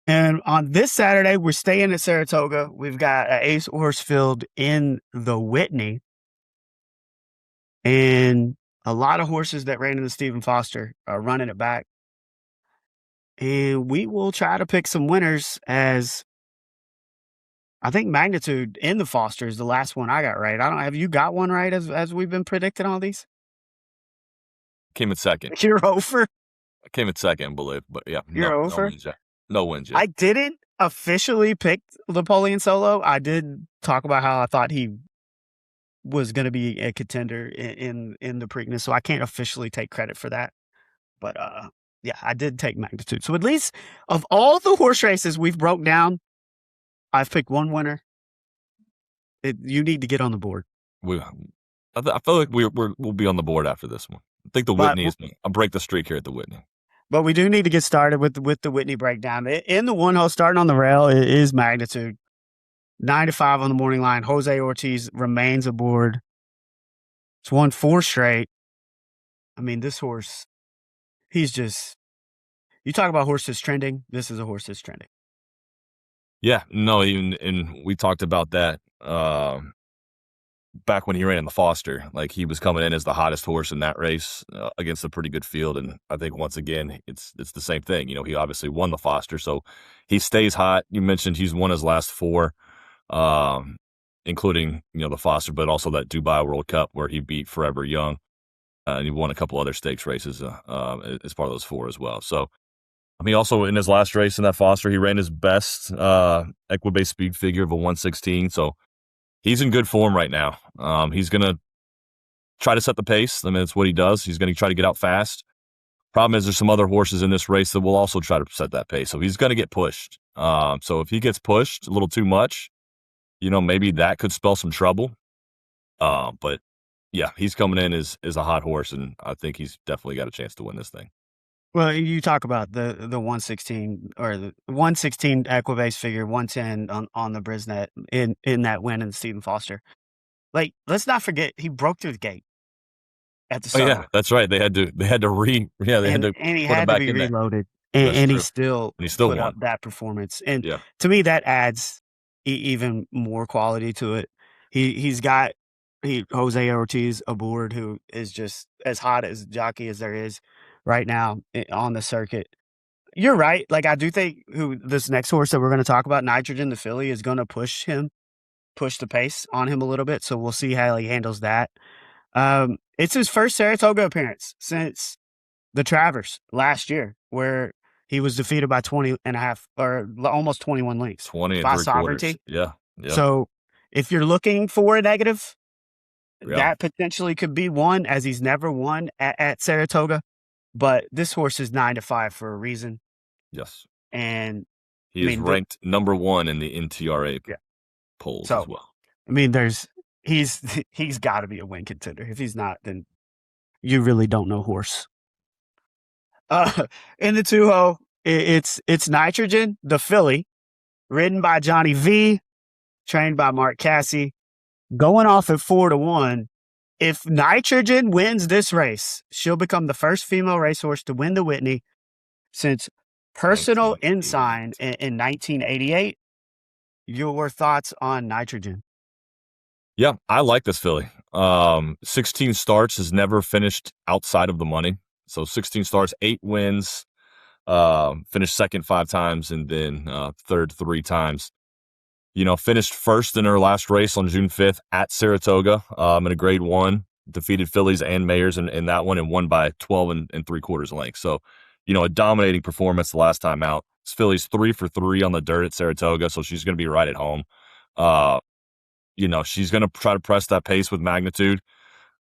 And on this Saturday, we're staying at Saratoga. We've got an ace horse field in the Whitney, and a lot of horses that ran in the Stephen Foster are running it back. And we will try to pick some winners, as I think Magnitude in the Foster is the last one I got right. Have you got one right as we've been predicting all these? Came in second. You're over? I came in second, I believe, but yeah. You're over? No wins yet. I didn't officially pick Napoleon Solo. I did talk about how I thought he was going to be a contender in the Preakness, so I can't officially take credit for that. But yeah, I did take Magnitude. So at least of all the horse races we've broke down, I've picked one winner. You need to get on the board. I feel like we'll be on the board after this one. I think the Whitney is. I'll break the streak here at the Whitney. But we do need to get started with the Whitney breakdown. In the one hole, starting on the rail, it is Magnitude. 9-5 on the morning line. Jose Ortiz remains aboard. It's won 4 straight. I mean, this horse, he's just, you talk about horses trending. This is a horse that's trending. Yeah, no, and we talked about that back when he ran in the Foster. Like, he was coming in as the hottest horse in that race against a pretty good field. And I think once again, it's the same thing. You know, he obviously won the Foster, so he stays hot. You mentioned he's won his last 4. Including, the Foster, but also that Dubai World Cup where he beat Forever Young. And he won a couple other stakes races as part of those 4 as well. So, I mean, also in his last race in that Foster, he ran his best Equibase speed figure of a 116. So he's in good form right now. He's going to try to set the pace. I mean, it's what he does. He's going to try to get out fast. Problem is there's some other horses in this race that will also try to set that pace. So he's going to get pushed. So if he gets pushed a little too much, maybe that could spell some trouble. But yeah, he's coming in as a hot horse, and I think he's definitely got a chance to win this thing. Well, you talk about the 116 or the 116 Equibase figure, 110 on the Brisnet in that win in Stephen Foster. Like, let's not forget, he broke through the gate at the start. Oh yeah, that's right. They had to and he had to be reloaded, and he still put up that performance. And to me, that adds even more quality to it. He's got Jose Ortiz aboard, who is just as hot as jockey as there is right now on the circuit. You're right. Like, I do think this next horse that we're going to talk about, Nitrogen, the filly, is going to push the pace on him a little bit. So we'll see how he handles that. It's his first Saratoga appearance since the Travers last year, where he was defeated by 20 and a half or almost 21 lengths. 20 by and 3/4. Sovereignty. Yeah. So if you're looking for a negative, that potentially could be one, as he's never won at Saratoga. But this horse is 9-5 for a reason. Yes. And he is ranked number 1 in the NTRA polls as well. I mean, he's got to be a win contender. If he's not, then you really don't know horse. In the 2-0, it's Nitrogen, the filly, ridden by Johnny V, trained by Mark Cassie, going off at 4-1. If Nitrogen wins this race, she'll become the first female racehorse to win the Whitney since Personal Ensign in 1988. Your thoughts on Nitrogen? Yeah, I like this filly. 16 starts, has never finished outside of the money. So 16 starts, 8 wins, finished second 5 times, and then third 3 times. Finished first in her last race on June 5th at Saratoga in a grade 1, defeated fillies and mares in that one, and won by 12 and 3/4 lengths. So, a dominating performance the last time out. This filly's 3 for 3 on the dirt at Saratoga, so she's going to be right at home. She's going to try to press that pace with Magnitude,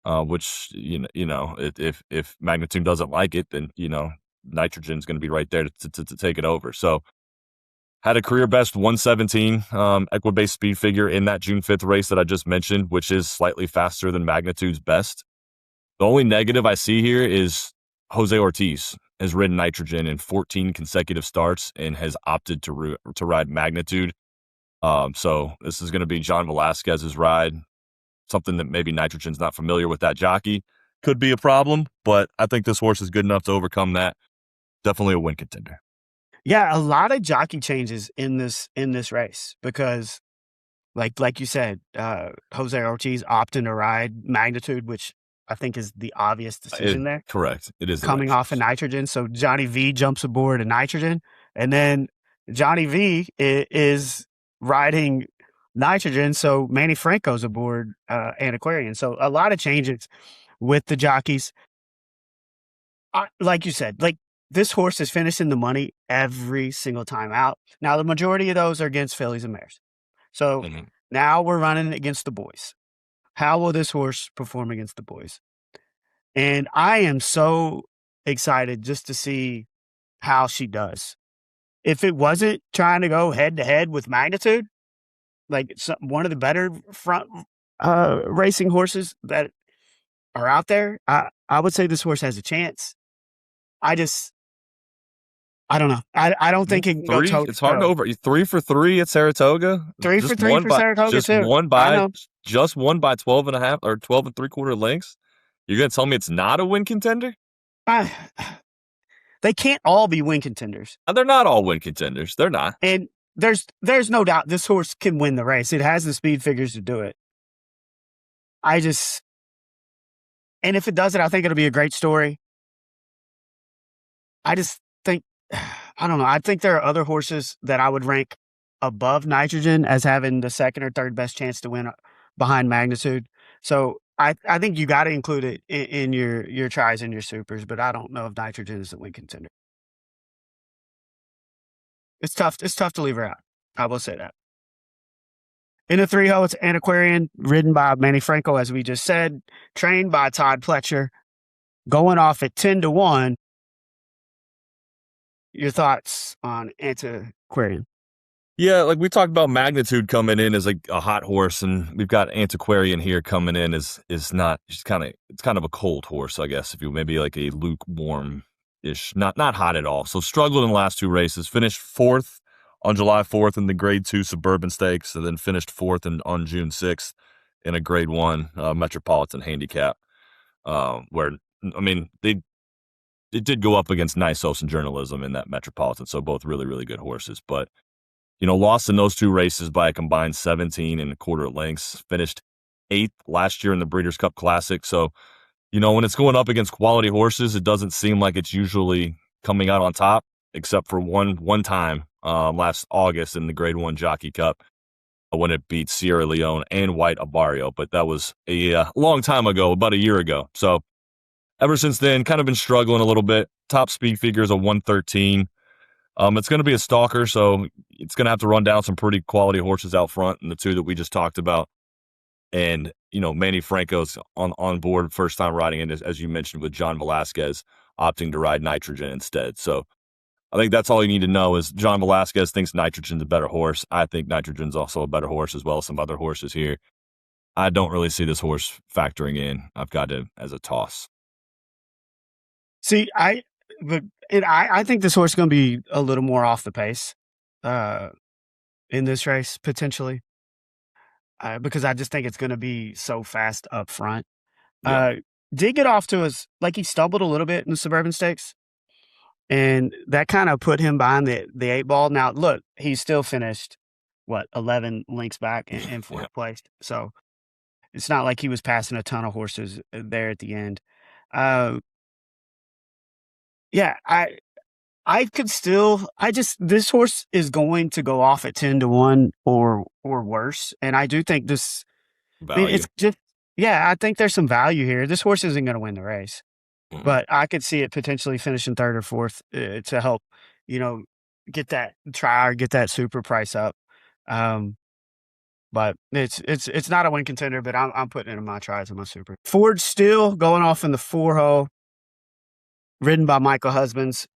which, if Magnitude doesn't like it, then, Nitrogen's going to be right there to take it over. So, had a career best 117 Equibase speed figure in that June 5th race that I just mentioned, which is slightly faster than Magnitude's best. The only negative I see here is Jose Ortiz has ridden Nitrogen in 14 consecutive starts and has opted to ride Magnitude. So this is going to be John Velasquez's ride, something that maybe Nitrogen's not familiar with that jockey. Could be a problem, but I think this horse is good enough to overcome that. Definitely a win contender. Yeah, a lot of jockey changes in this race because, like you said, Jose Ortiz opting to ride Magnitude, which I think is the obvious decision there. Correct. It is the Coming right off of choice. Nitrogen, so Johnny V jumps aboard a Nitrogen, and then Johnny V is riding Nitrogen, so Manny Franco's aboard Antiquarian. So a lot of changes with the jockeys. Like you said, like this horse is finishing the money every single time out. Now, the majority of those are against fillies and mares. So now we're running against the boys. How will this horse perform against the boys? And I am so excited just to see how she does. If it wasn't trying to go head to head with Magnitude, like one of the better front racing horses that are out there, I would say this horse has a chance. I don't know. I don't think it can go toe to toe. It's hard to over. 3 for 3 at Saratoga. 3 for 3 for Saratoga just too. Won by 12.5 or 12 3/4 lengths. You're gonna tell me it's not a win contender? They can't all be win contenders. They're not all win contenders. They're not. And there's no doubt this horse can win the race. It has the speed figures to do it. And if it does it, I think it'll be a great story. I just think, I don't know. I think there are other horses that I would rank above Nitrogen as having the second or third best chance to win behind Magnitude. So I think you got to include it in your tries and your supers, but I don't know if Nitrogen is the win contender. It's tough to leave her out. I will say that. In the 3-0, it's Antiquarian, ridden by Manny Franco, as we just said, trained by Todd Pletcher, going off at 10-1. Your thoughts on Antiquarian? Yeah, like we talked about Magnitude coming in as like a hot horse, and we've got Antiquarian here coming in is not just it's kind of a cold horse, I guess, if you maybe like a lukewarm-ish, not hot at all. So struggled in the last 2 races, finished 4th on July 4th in the Grade 2 Suburban Stakes, and then finished 4th on June 6th in a Grade 1 Metropolitan Handicap, where, I mean, it did go up against Nysos and Journalism in that Metropolitan, so both really, really good horses. But, lost in those 2 races by a combined 17 1/4 lengths, finished 8th last year in the Breeders' Cup Classic. So, when it's going up against quality horses, it doesn't seem like it's usually coming out on top, except for one time last August in the Grade 1 Jockey Cup when it beat Sierra Leone and White Abarrio. But that was a long time ago, about a year ago. So ever since then, kind of been struggling a little bit. Top speed figure is a 113. It's going to be a stalker, so it's going to have to run down some pretty quality horses out front, and the 2 that we just talked about. And, Manny Franco's on board, first time riding in, as you mentioned, with John Velasquez opting to ride Nitrogen instead. So I think that's all you need to know is John Velasquez thinks Nitrogen's a better horse. I think Nitrogen's also a better horse, as well as some other horses here. I don't really see this horse factoring in. I've got it as a toss. See, I think this horse is going to be a little more off the pace in this race, potentially, because I just think it's going to be so fast up front. Yeah. Did get off to like he stumbled a little bit in the Suburban Stakes, and that kind of put him behind the 8 ball. Now, look, he still finished, 11 lengths back in 4th place. So it's not like he was passing a ton of horses there at the end. Yeah, this horse is going to go off at 10-1 or worse. And I do think this, value. It's just, I think there's some value here. This horse isn't going to win the race, but I could see it potentially finishing 3rd or 4th to help, get that try or get that super price up. But it's not a win contender, but I'm putting it in my tries and my super. Ford Steel going off in the 4-0. Ridden by Michael Husbands,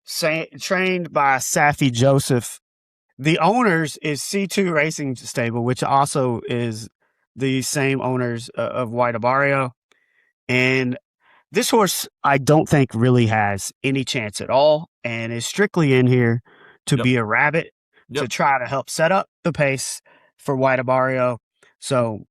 trained by Safi Joseph. The owners is C2 Racing Stable, which also is the same owners of White Abarrio. And this horse, I don't think really has any chance at all, and is strictly in here to be a rabbit to try to help set up the pace for White Abarrio. So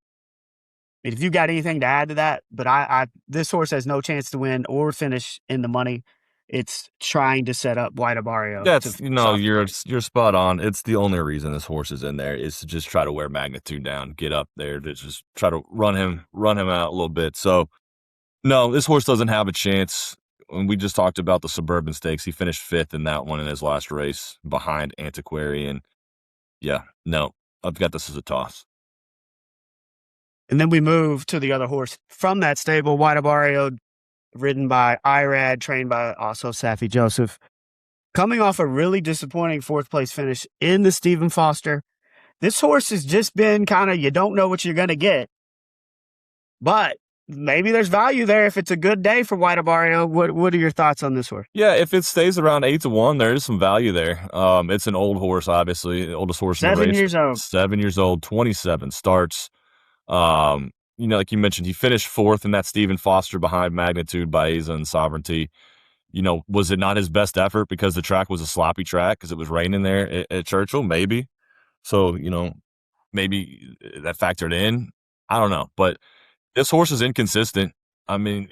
if you got anything to add to that, but this horse has no chance to win or finish in the money. it's trying to set up White Barrio. That's, you're spot on. It's the only reason this horse is in there is to just try to wear Magnitude down, get up there to just try to run him out a little bit. So no, this horse doesn't have a chance. And we just talked about the Suburban Stakes. He finished 5th in that one in his last race behind Antiquary. And yeah, no, I've got this as a toss. And then we move to the other horse from that stable, White Barrio, ridden by Irad, trained by also Saffie Joseph. Coming off a really disappointing 4th place finish in the Stephen Foster. This horse has just been kind of, you don't know what you're going to get. But maybe there's value there if it's a good day for White Barrio. What are your thoughts on this horse? Yeah, if it stays around 8-1, there is some value there. It's an old horse, obviously, the oldest horse in the race. 7 years old. 7 years old, 27 starts. Like you mentioned, he finished 4th in that Stephen Foster behind Magnitude, Baeza, and Sovereignty. Was it not his best effort because the track was a sloppy track because it was raining there at Churchill? Maybe. So, maybe that factored in. I don't know. But this horse is inconsistent. I mean,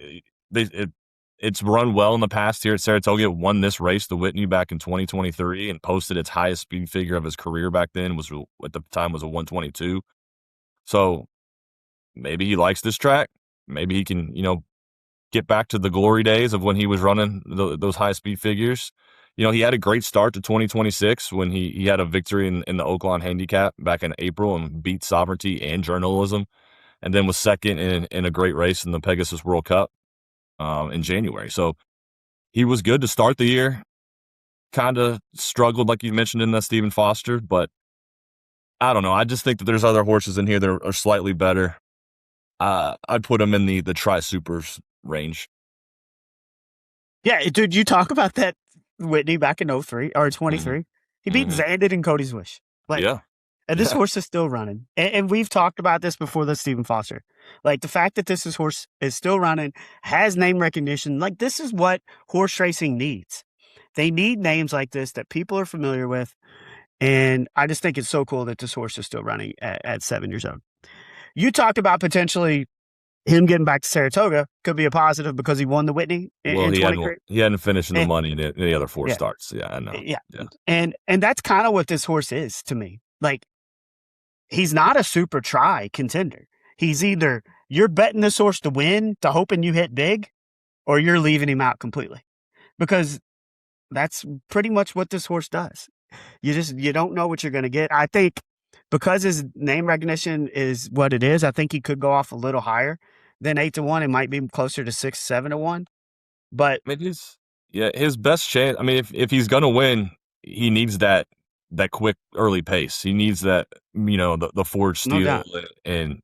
it's run well in the past here at Saratoga. It won this race, the Whitney, back in 2023 and posted its highest speed figure of his career back then, was at the time was a 122. So maybe he likes this track. Maybe he can, get back to the glory days of when he was running those high speed figures. He had a great start to 2026 when he had a victory in the Oaklawn Handicap back in April and beat Sovereignty and Journalism, and then was second in a great race in the Pegasus World Cup in January. So he was good to start the year. Kind of struggled, like you mentioned, in that Stephen Foster, but I don't know. I just think that there's other horses in here that are slightly better. I'd put him in the Tri-Supers range. Yeah, dude, you talk about that Whitney back in 03 or 23. Mm-hmm. He beat Zandit and Cody's Wish. Yeah. And this horse is still running. And we've talked about this before the Stephen Foster. Like, the fact that this horse is still running, has name recognition, like, this is what horse racing needs. They need names like this that people are familiar with. And I just think it's so cool that this horse is still running at 7 years old. You talked about potentially him getting back to Saratoga could be a positive because he won the Whitney in 23. He hadn't finished in the money in the other 4 starts. Yeah, I know. Yeah. And that's kind of what this horse is to me. Like, he's not a super try contender. He's either you're betting this horse to win to hoping you hit big, or you're leaving him out completely. Because that's pretty much what this horse does. You don't know what you're going to get. I think because his name recognition is what it is, I think he could go off a little higher than 8-1. It might be closer to 6-7-1. But his best chance. I mean, if he's going to win, he needs that quick early pace. He needs that, the Forge Steel and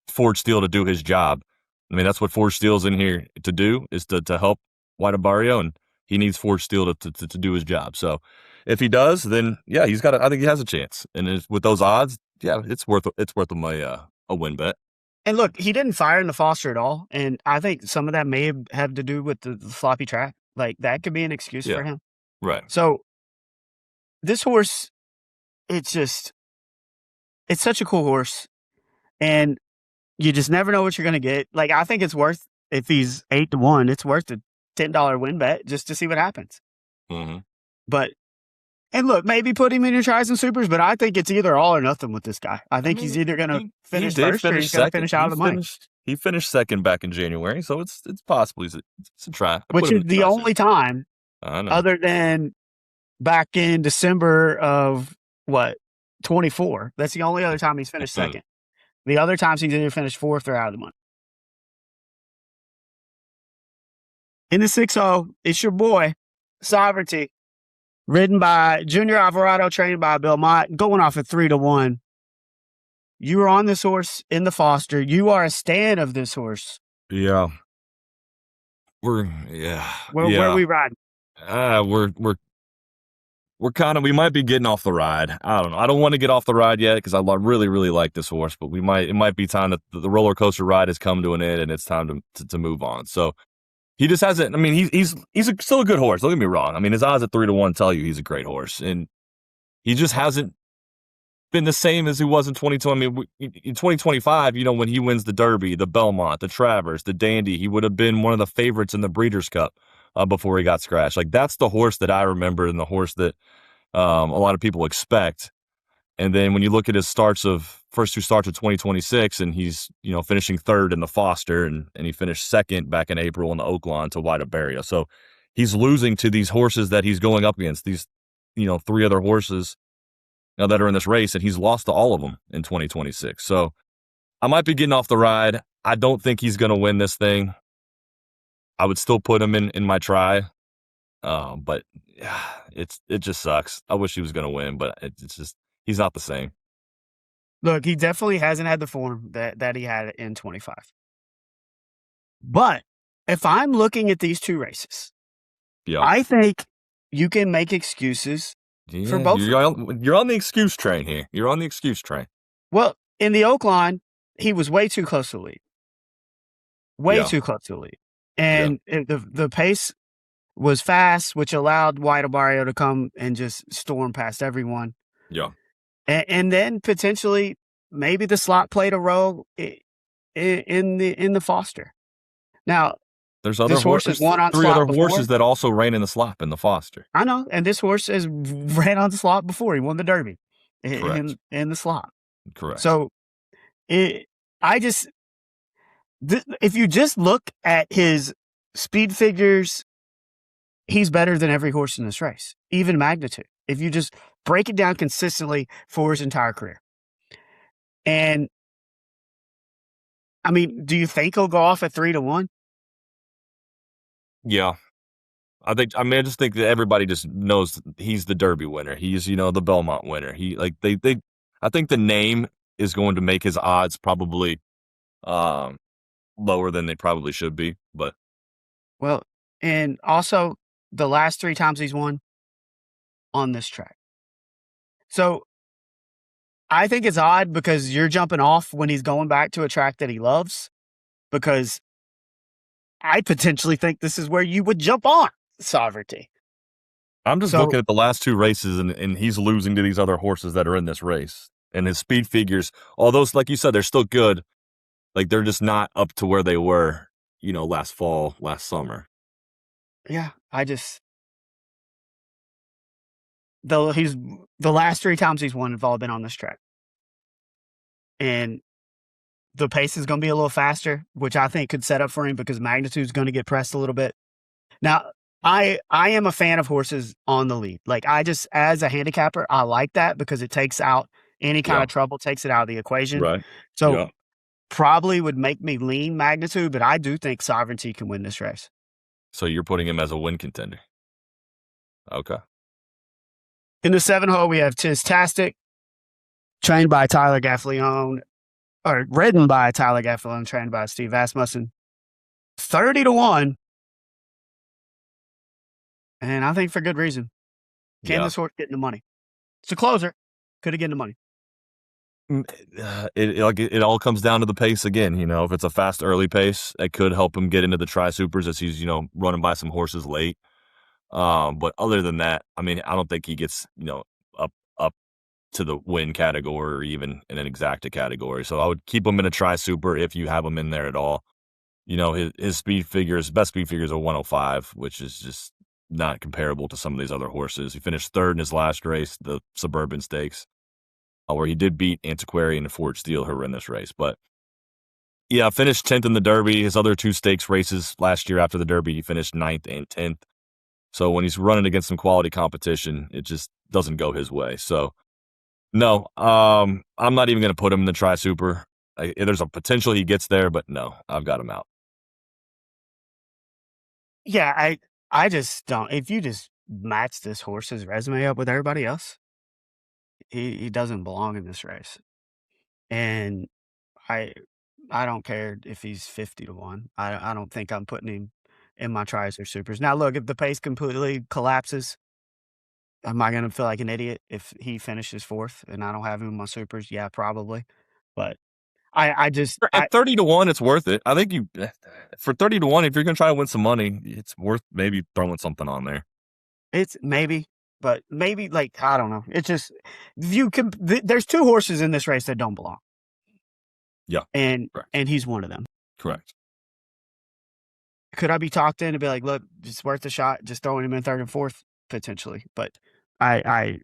Forge Steel to do his job. I mean, that's what Forge Steel's in here to do, is to help White Barrio, and he needs Forge Steel to do his job. So if he does, then I think he has a chance. And with those odds, it's worth him a win bet. And look, he didn't fire in the Foster at all, and I think some of that may have to do with the floppy track. Like, that could be an excuse for him. Right. So this horse, it's such a cool horse, and you just never know what you're going to get. Like, I think it's worth, if he's 8-1, it's worth a $10 win bet just to see what happens. Mm-hmm. But, and look, maybe put him in your tries and supers, but I think it's either all or nothing with this guy. I think he's either going to finish first or he's going to finish out of the money. He finished second back in January, so it's possible it's a try. Which is the only time, other than back in December of 24. That's the only other time he's finished second. The other times he's either finished 4th or out of the money. In the 6-0, it's your boy, Sovereignty, ridden by Junior Alvarado, trained by Bill Mott, going off at 3-1. You were on this horse in the Foster. You are a stan of this horse. Yeah. Where are we riding? We might be getting off the ride. I don't know. I don't want to get off the ride yet because I really, really like this horse, but it might be time that the roller coaster ride has come to an end and it's time to move on. So he just hasn't. I mean, he's still a good horse. Don't get me wrong. I mean, his odds at 3-1 tell you he's a great horse, and he just hasn't been the same as he was in 2020. I mean, in 2025, when he wins the Derby, the Belmont, the Travers, the Dandy, he would have been one of the favorites in the Breeders' Cup. before he got scratched. Like, that's the horse that I remember and the horse that a lot of people expect. And then when you look at his first two starts of 2026, and he's, finishing third in the Foster, and he finished second back in April in the Oaklawn to White Barrier. So he's losing to these horses that he's going up against, these, three other horses that are in this race, and he's lost to all of them in 2026. So I might be getting off the ride. I don't think he's going to win this thing. I would still put him in my try. But it just sucks. I wish he was going to win, but it's just, he's not the same. Look, he definitely hasn't had the form that he had in 25. But if I'm looking at these two races, I think you can make excuses for both. You're on the excuse train here. You're on the excuse train. Well, in the Oaklawn, he was way too close to the lead. Way too close to the lead. And the pace was fast, which allowed White Barrio to come and just storm past everyone. Yeah. And then potentially maybe the slot played a role in the Foster. Now, there's other horses, three other horses that also ran in the slot in the Foster. I know, and this horse has ran on the slot before. He won the Derby in the slot. Correct. So if you just look at his speed figures, he's better than every horse in this race, even magnitude. If you just break it down consistently for his entire career. And I mean, do you think he'll go off at 3-1? Yeah. I just think that everybody just knows he's the Derby winner. He's, the Belmont winner. I think the name is going to make his odds probably lower than they probably should be, but. Well, and also the last 3 times he's won on this track. So I think it's odd because you're jumping off when he's going back to a track that he loves, because I potentially think this is where you would jump on Sovereignty. I'm just looking at the last 2 races, and he's losing to these other horses that are in this race. And his speed figures, although, like you said, they're still good, like they're just not up to where they were, last fall, last summer. Yeah, the last 3 times he's won have all been on this track. And the pace is going to be a little faster, which I think could set up for him because magnitude's going to get pressed a little bit. Now, I am a fan of horses on the lead. Like, as a handicapper, I like that because it takes out any kind of trouble, takes it out of the equation. Right. So probably would make me lean magnitude, but I do think Sovereignty can win this race. So you're putting him as a win contender. Okay. In the 7-hole, we have Tistastic, trained by Tyler Gaffalione, or ridden by Tyler Gaffalione, trained by Steve Asmussen. 30-1. And I think for good reason. Can this horse get in the money? It's a closer. Could have gotten the money. It all comes down to the pace again. If it's a fast early pace, it could help him get into the tri-supers as he's, running by some horses late. But other than that, I mean, I don't think he gets, up to the win category or even in an exacta category. So I would keep him in a tri-super if you have him in there at all. His speed figures, best speed figures are 105, which is just not comparable to some of these other horses. He finished third in his last race, the Suburban Stakes, where he did beat Antiquarian and Fort Steele, who were in this race. But yeah, finished 10th in the Derby. His other 2 stakes races last year after the Derby, he finished 9th and 10th. So when he's running against some quality competition, it just doesn't go his way. So no, I'm not even going to put him in the tri-super. There's a potential he gets there, but no, I've got him out. Yeah, I just don't. If you just match this horse's resume up with everybody else, he doesn't belong in this race. And I don't care if he's 50-1. I don't think I'm putting him in my tries or supers. Now, look, if the pace completely collapses, am I going to feel like an idiot if he finishes 4th and I don't have him in my supers? Yeah, probably. But I just at 30-1, it's worth it. I think for 30-1, if you're going to try to win some money, it's worth maybe throwing something on there. It's maybe, but maybe, like, I don't know. It's just, there's 2 horses in this race that don't belong. Yeah. And he's one of them. Correct. could I be talked in and be like, look, it's worth a shot, just throwing him in third and fourth potentially? But I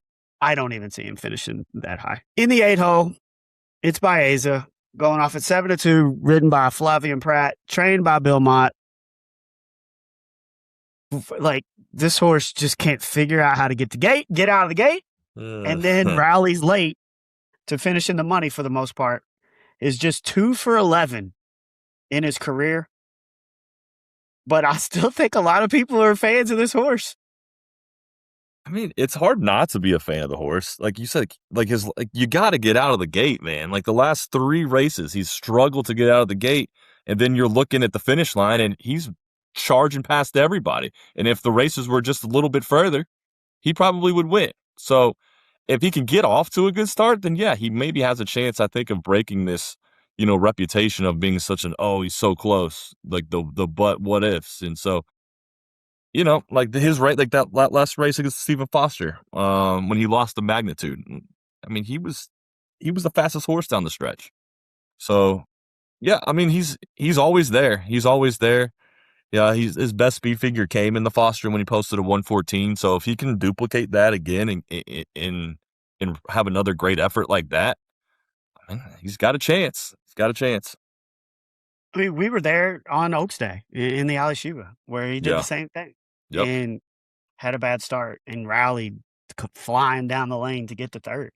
don't even see him finishing that high. In the 8 hole, it's Baeza going off at 7-2, ridden by Flavian Pratt, trained by Bill Mott. Like, this horse just can't figure out how to get out of the gate, and then rallies late to finish in the money for the most part. Is just 2 for 11 in his career. But I still think a lot of people are fans of this horse. I mean, it's hard not to be a fan of the horse. Like you said, you got to get out of the gate, man. Like the last 3 races, he's struggled to get out of the gate. And then you're looking at the finish line and he's charging past everybody. And if the races were just a little bit further, he probably would win. So if he can get off to a good start, then yeah, he maybe has a chance, I think, of breaking this, reputation of being such he's so close, like the but what ifs. And so, like his right, like that last race against Stephen Foster, when he lost the magnitude. I mean, he was the fastest horse down the stretch. So yeah, I mean, he's always there. He's always there. Yeah, his best speed figure came in the Foster when he posted a 114. So if he can duplicate that again and have another great effort like that, I mean, he's got a chance. He's got a chance. I mean, we were there on Oaks Day in the Alishiba where he did the same thing. Yep. And had a bad start and rallied flying down the lane to get to third.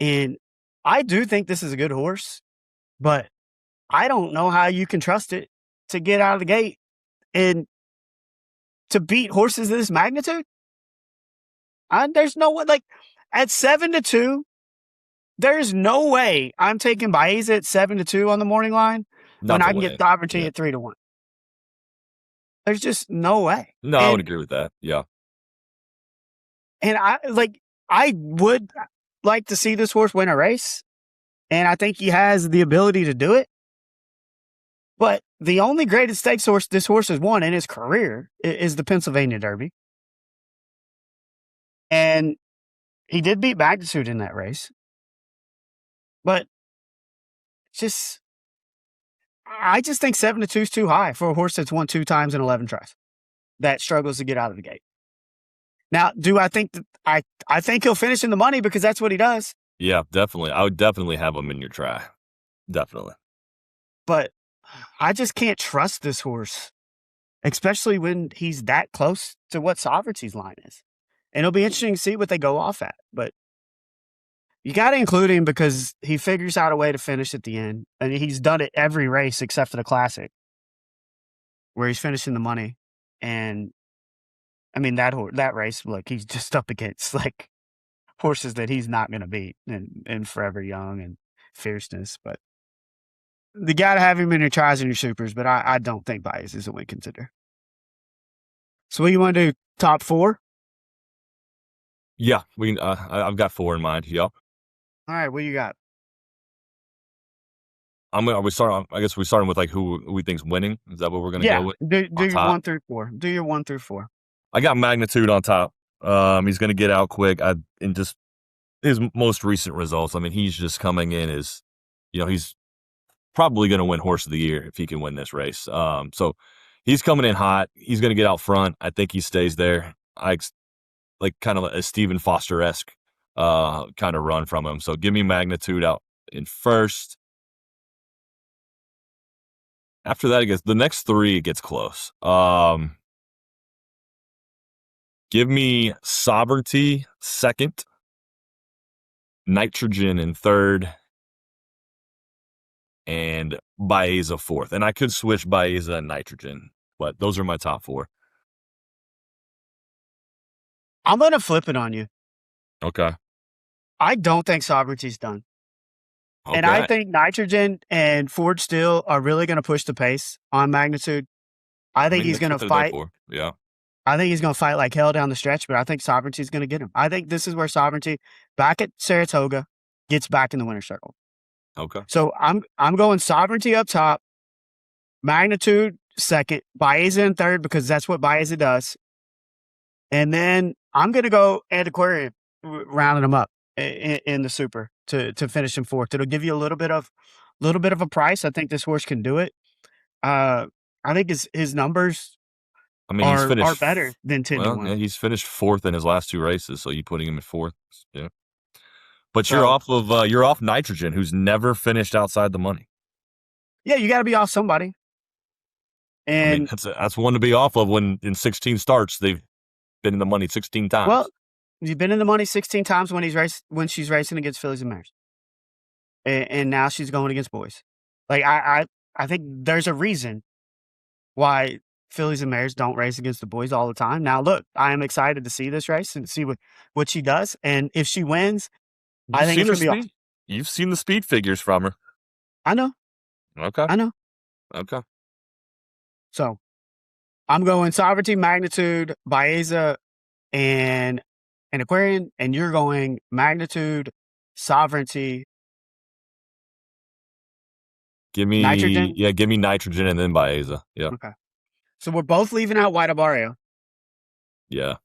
And I do think this is a good horse, but I don't know how you can trust it to get out of the gate and to beat horses of this magnitude. There's no way, like at 7-2, there's no way I'm taking Baeza at 7-2 on the morning line when I can get the opportunity at 3-1. There's just no way. No, I would agree with that. Yeah. And I would like to see this horse win a race. And I think he has the ability to do it. But the only graded stakes horse this horse has won in his career is the Pennsylvania Derby. And he did beat Magnitude in that race. But I just think 7-2 is too high for a horse that's won 2 times in 11 tries that struggles to get out of the gate. Now, do I think that I think he'll finish in the money because that's what he does? Yeah, definitely. I would definitely have him in your try. Definitely. But I just can't trust this horse, especially when he's that close to what Sovereignty's line is. And it'll be interesting to see what they go off at. But you got to include him because he figures out a way to finish at the end. And he's done it every race except for the Classic, where he's finishing the money. And I mean, that race, look, he's just up against like horses that he's not going to beat, and Forever Young and Fierceness. But you got to have him in your tries and your supers. But I don't think Baez is a win contender. So what you want to do? Top 4? Yeah, we. I've got 4 in mind. Yep. All right, what you got? I guess we're starting with like who we think's winning. Is that what we're gonna go with? Do your top? 1 through 4. Do your 1 through 4. I got Magnitude on top. He's gonna get out quick. In just his most recent results. I mean, he's just coming in as, he's probably gonna win Horse of the Year if he can win this race. So he's coming in hot. He's gonna get out front. I think he stays there. Like kind of a Stephen Foster-esque kind of run from him. So give me Magnitude out in first. After that, the next 3, it gets close. Give me Sovereignty second, Nitrogen in third, and Baeza fourth. And I could switch Baeza and Nitrogen, but those are my top 4. I'm going to flip it on you. Okay. I don't think Sovereignty's done. Okay. And I think Nitrogen and Forge Steel are really going to push the pace on Magnitude. I think he's going to fight. Yeah. I think he's going to fight like hell down the stretch, but I think Sovereignty's going to get him. I think this is where Sovereignty, back at Saratoga, gets back in the winner's circle. Okay. So I'm going Sovereignty up top, Magnitude second, Baeza in third because that's what Baeza does. And then I'm going to go Antiquarian, rounding him up in the super to finish him fourth. It'll give you a little bit of a price. I think this horse can do it. I think his numbers I mean, he's are finished better than 10-1. well, yeah, he's finished 4th in his last 2 races, so you putting him at 4th, yeah. But you're So off Nitrogen, who's never finished outside the money. yeah, you got to be off somebody. I mean, And that's one to be off of when in 16 starts they've been in the money 16 times. well, you've been in the money 16 times when she's racing against fillies and mares, and now she's going against boys. Like I think there's a reason why fillies and mares don't race against the boys all the time. Now, look, I am excited to see this race and see what she does, and if she wins, I think it's gonna be awesome. You've seen the speed figures from her. I know. Okay. I know. Okay. So I'm going Sovereignty, Magnitude, Baeza, and Aquarian, and you're going Magnitude, Sovereignty. Give me Nitrogen? Yeah, give me Nitrogen and then Baeza. Yeah. Okay. So we're both leaving out White Barrio. Yeah.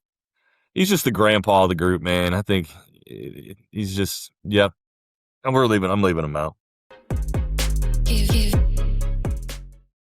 He's just the grandpa of the group, man. I think he's just, yeah. I'm leaving him out.